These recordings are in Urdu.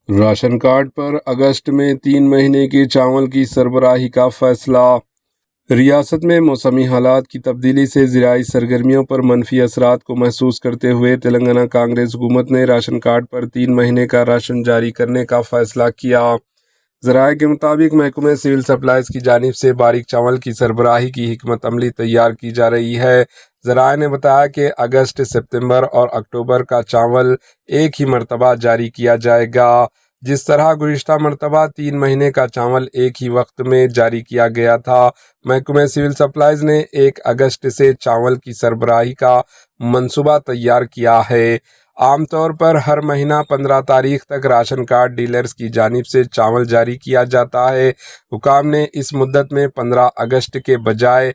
راشن کارڈ پر اگست میں 3 مہینے کے چاول کی سربراہی کا فیصلہ۔ ریاست میں موسمی حالات کی تبدیلی سے زرعی سرگرمیوں پر منفی اثرات کو محسوس کرتے ہوئے تلنگانہ کانگریس حکومت نے راشن کارڈ پر 3 مہینے کا راشن جاری کرنے کا فیصلہ کیا۔ ذرائع کے مطابق محکمہ سول سپلائز کی جانب سے باریک چاول کی سربراہی کی حکمت عملی تیار کی جا رہی ہے۔ ذرائع نے بتایا کہ اگست، ستمبر اور اکتوبر کا چاول ایک ہی مرتبہ جاری کیا جائے گا۔ جس طرح گزشتہ مرتبہ 3 مہینے کا چاول ایک ہی وقت میں جاری کیا گیا تھا، محکمہ سول سپلائز نے 1 اگست سے چاول کی سربراہی کا منصوبہ تیار کیا ہے۔ عام طور پر ہر مہینہ 15 تاریخ تک راشن کارڈ ڈیلرز کی جانب سے چاول جاری کیا جاتا ہے۔ حکام نے اس مدت میں 15 اگست کے بجائے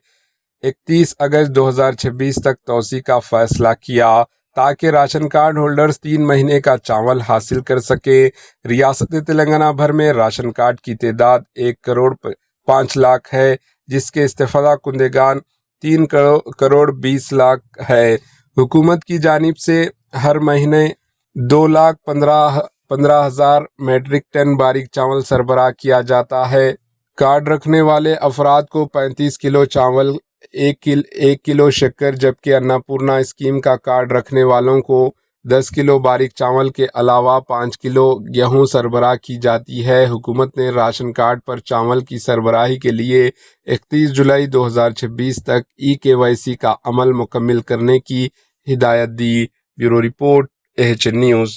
31 اگست 2026 تک توسیع کا فیصلہ کیا تاکہ راشن کارڈ ہولڈرز 3 مہینے کا چاول حاصل کر سکیں۔ ریاست تلنگانہ بھر میں راشن کارڈ کی تعداد 1,05,00,000 ہے، جس کے استفادہ کنندگان 3,20,00,000 ہے۔ حکومت کی جانب سے ہر مہینے 2,15,000 میٹرک ٹن باریک چاول سربراہ کیا جاتا ہے۔ کارڈ رکھنے والے افراد کو 35 کلو چاول، 1 کلو شکر، جبکہ اناپورنا اسکیم کا کارڈ رکھنے والوں کو 10 کلو باریک چاول کے علاوہ 5 کلو گیہوں سربراہ کی جاتی ہے۔ حکومت نے راشن کارڈ پر چاول کی سربراہی کے لیے 31 جولائی 2026 تک EKYC کا عمل مکمل کرنے کی ہدایت دی۔ Bureau report AHN news.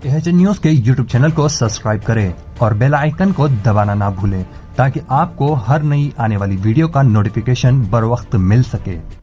AHN news کے YouTube چینل کو سبسکرائب کریں اور بیل آئیکن کو دبانا نہ بھولیں تاکہ آپ کو ہر نئی آنے والی ویڈیو کا نوٹیفیکیشن بر وقت مل سکے۔